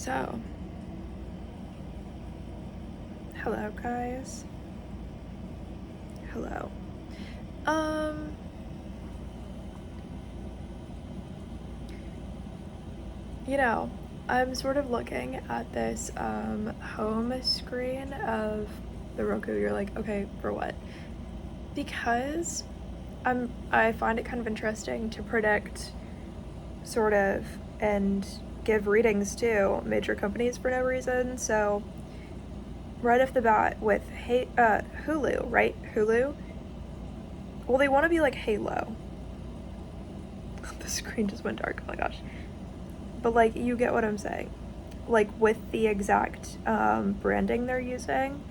So, hello guys. Hello. You know, I'm sort of looking at this home screen of the Roku. You're like, okay, for what? Because I find it kind of interesting to predict sort of and give readings to major companies for no reason. So right off the bat with Hulu, right? Hulu. Well, they want to be like Halo. The screen just went dark. Oh my gosh. But like, you get what I'm saying. Like with the exact branding they're using,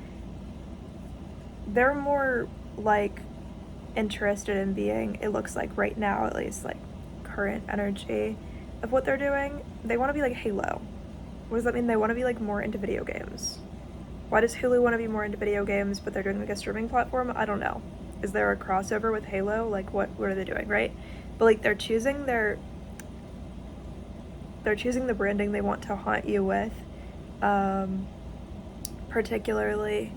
they're more like interested in being, it looks like right now at least, like current energy of what they're doing. They want to be like Halo. What does that mean? They want to be like more into video games. Why does Hulu want to be more into video games, but they're doing like a streaming platform? I don't know. Is there a crossover with Halo? Like what are they doing, right? But like they're choosing the branding they want to haunt you with, particularly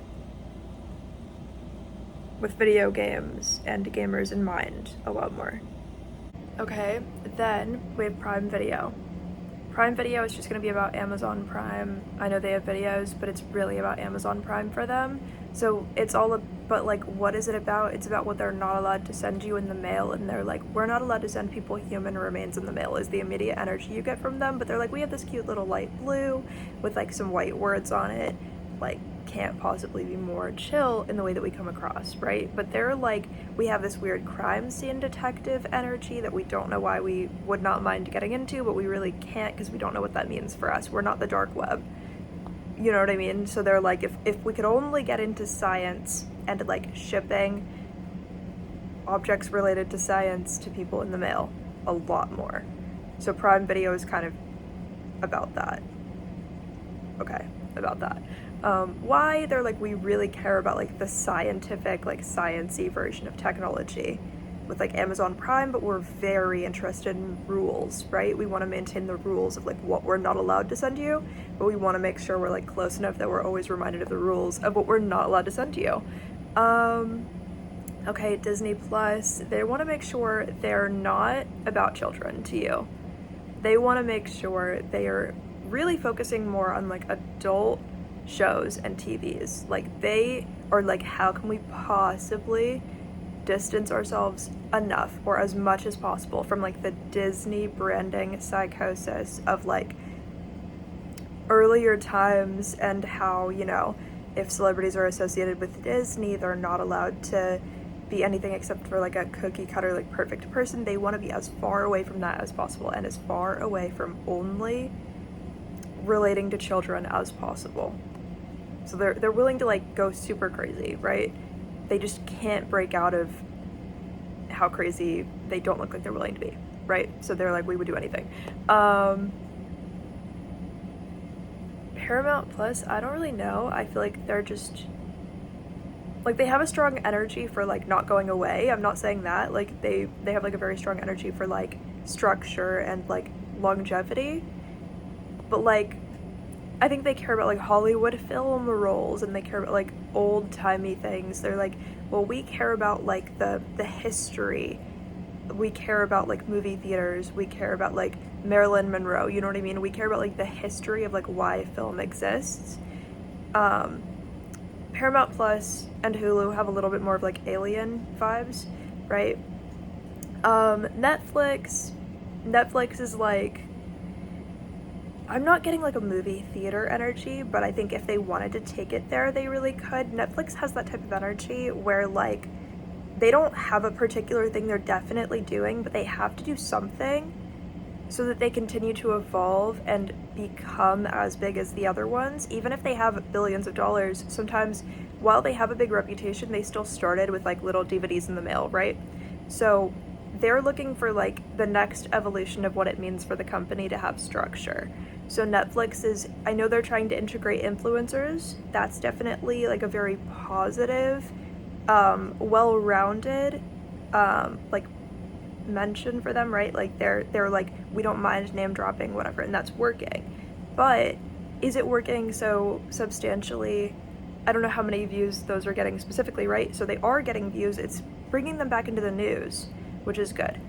with video games and gamers in mind a lot more. Okay, then we have Prime Video. Prime Video is just going to be about Amazon Prime. I know they have videos, but it's really about Amazon Prime for them. So it's all but like, what is it about? It's about what they're not allowed to send you in the mail, and they're like, we're not allowed to send people human remains in the mail is the immediate energy you get from them. But they're like, we have this cute little light blue with like some white words on it, like can't possibly be more chill in the way that we come across, right? But they're like, we have this weird crime scene detective energy that we don't know why we would not mind getting into, but we really can't because we don't know what that means for us. We're not the dark web. You know what I mean? So they're like, if we could only get into science and like shipping objects related to science to people in the mail a lot more. So Prime Video is kind of about that. Okay, about that. Why? They're like, we really care about like the scientific, like science-y version of technology with like Amazon Prime, but we're very interested in rules, right? We want to maintain the rules of like what we're not allowed to send you, but we want to make sure we're like close enough that we're always reminded of the rules of what we're not allowed to send to you. Okay, Disney Plus, they want to make sure they're not about children to you. They want to make sure they are really focusing more on like adult shows and TVs. Like they are like, how can we possibly distance ourselves enough or as much as possible from like the Disney branding psychosis of like earlier times, and how, you know, if celebrities are associated with Disney, they're not allowed to be anything except for like a cookie cutter, like perfect person. They want to be as far away from that as possible and as far away from only relating to children as possible. So they're willing to like go super crazy, right? They just can't break out of how crazy they don't look like they're willing to be, right? So they're like, we would do anything. Paramount Plus, I don't really know. I feel like they're just like, they have a strong energy for like not going away. I'm not saying that. Like they have like a very strong energy for like structure and like longevity. But like, I think they care about like Hollywood film roles, and they care about like old-timey things. They're like, well, we care about like the history. We care about like movie theaters. We care about like Marilyn Monroe, you know what I mean? We care about like the history of like why film exists. Paramount Plus and Hulu have a little bit more of like alien vibes, right? Netflix is like, I'm not getting like a movie theater energy, but I think if they wanted to take it there, they really could. Netflix has that type of energy where like, they don't have a particular thing they're definitely doing, but they have to do something so that they continue to evolve and become as big as the other ones. Even if they have billions of dollars, sometimes while they have a big reputation, they still started with like little DVDs in the mail, right? So they're looking for like the next evolution of what it means for the company to have structure. So Netflix is, I know they're trying to integrate influencers. That's definitely like a very positive, well-rounded, like mention for them, right? Like they're like, we don't mind name dropping, whatever, and that's working. But Is it working so substantially? I don't know how many views those are getting specifically, right? So they are getting views. It's bringing them back into the news, which is good.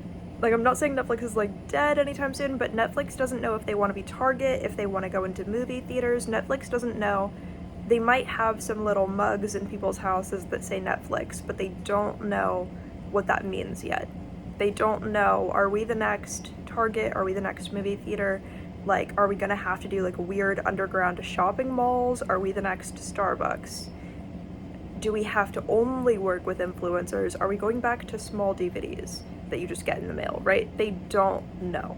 Like, I'm not saying Netflix is like dead anytime soon, but Netflix doesn't know if they want to be Target, if they want to go into movie theaters. Netflix doesn't know. They might have some little mugs in people's houses that say Netflix, but they don't know what that means yet. They don't know, are we the next Target? Are we the next movie theater? Like, are we gonna have to do like weird underground shopping malls? Are we the next Starbucks? Do we have to only work with influencers? Are we going back to small DVDs that you just get in the mail, right? They don't know.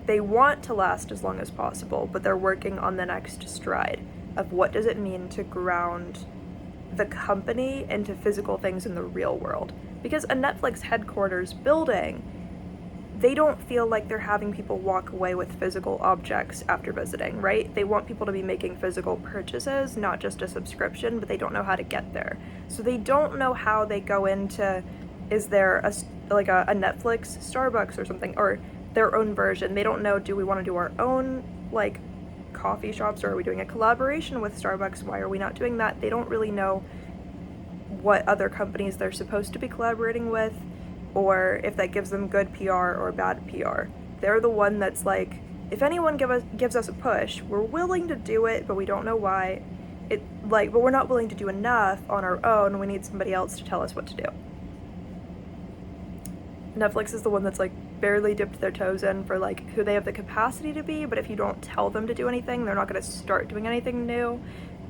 They want to last as long as possible, but they're working on the next stride of what does it mean to ground the company into physical things in the real world. Because a Netflix headquarters building, they don't feel like they're having people walk away with physical objects after visiting, right? They want people to be making physical purchases, not just a subscription, but they don't know how to get there. So they don't know how they go into, is there a Netflix Starbucks or something, or their own version. They don't know, do we want to do our own like coffee shops, or are we doing a collaboration with Starbucks? Why are we not doing that? They don't really know what other companies they're supposed to be collaborating with, or if that gives them good PR or bad PR. They're the one that's like, if anyone gives us a push, we're willing to do it, but we don't know why. But we're not willing to do enough on our own. We need somebody else to tell us what to do. Netflix is the one that's like barely dipped their toes in for like who they have the capacity to be, but if you don't tell them to do anything, they're not going to start doing anything new,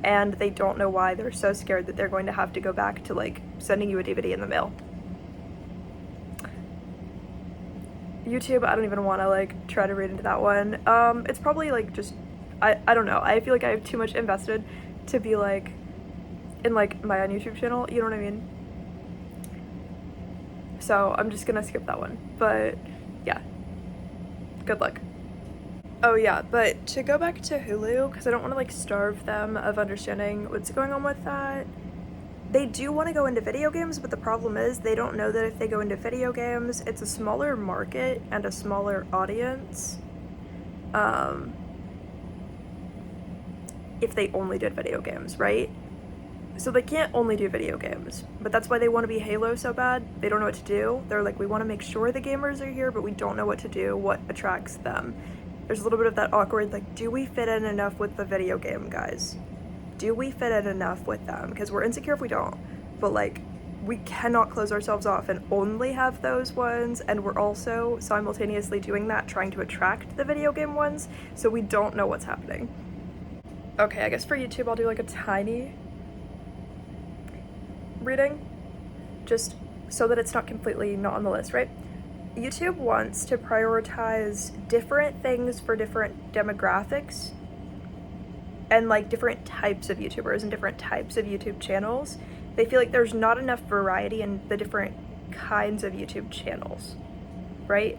and they don't know why. They're so scared that they're going to have to go back to like sending you a DVD in the mail. YouTube, I don't even want to like try to read into that one. It's probably like just, I don't know. I feel like I have too much invested to be like in like my own YouTube channel, you know what I mean? So I'm just gonna skip that one, but yeah, good luck. Oh yeah, but to go back to Hulu, because I don't want to like starve them of understanding what's going on with that. They do want to go into video games, but the problem is they don't know that if they go into video games, it's a smaller market and a smaller audience. If they only did video games, right? So they can't only do video games, but that's why they want to be Halo so bad. They don't know what to do. They're like, we want to make sure the gamers are here, but we don't know what to do, what attracts them. There's a little bit of that awkward, like, do we fit in enough with the video game guys? Do we fit in enough with them? Because we're insecure if we don't, but like, we cannot close ourselves off and only have those ones, and we're also simultaneously doing that, trying to attract the video game ones, so we don't know what's happening. Okay, I guess for YouTube I'll do like a tiny reading, just so that it's not completely not on the list, right? YouTube wants to prioritize different things for different demographics and like different types of YouTubers and different types of YouTube channels. They feel like there's not enough variety in the different kinds of YouTube channels, right?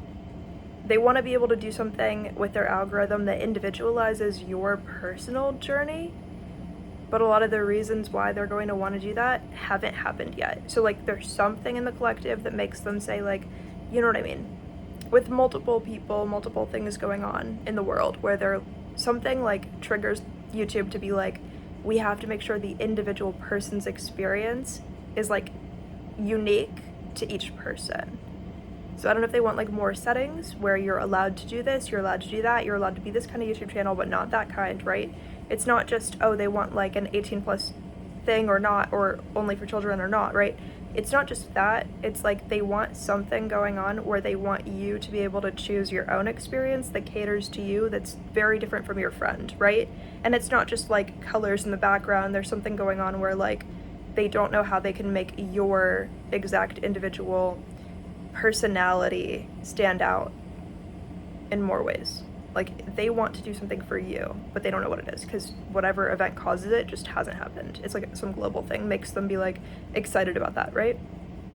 They want to be able to do something with their algorithm that individualizes your personal journey, but a lot of the reasons why they're going to want to do that haven't happened yet. So like there's something in the collective that makes them say like, you know what I mean? With multiple people, multiple things going on in the world where there something like triggers YouTube to be like, we have to make sure the individual person's experience is like unique to each person. So I don't know if they want like more settings where you're allowed to do this, you're allowed to do that, you're allowed to be this kind of YouTube channel, but not that kind, right? It's not just, oh, they want like an 18 plus thing or not, or only for children or not, right? It's not just that. It's like they want something going on where they want you to be able to choose your own experience that caters to you, that's very different from your friend, right? And it's not just like colors in the background. There's something going on where like they don't know how they can make your exact individual personality stand out in more ways. Like they want to do something for you, but they don't know what it is because whatever event causes it just hasn't happened. It's like some global thing makes them be like excited about that, right?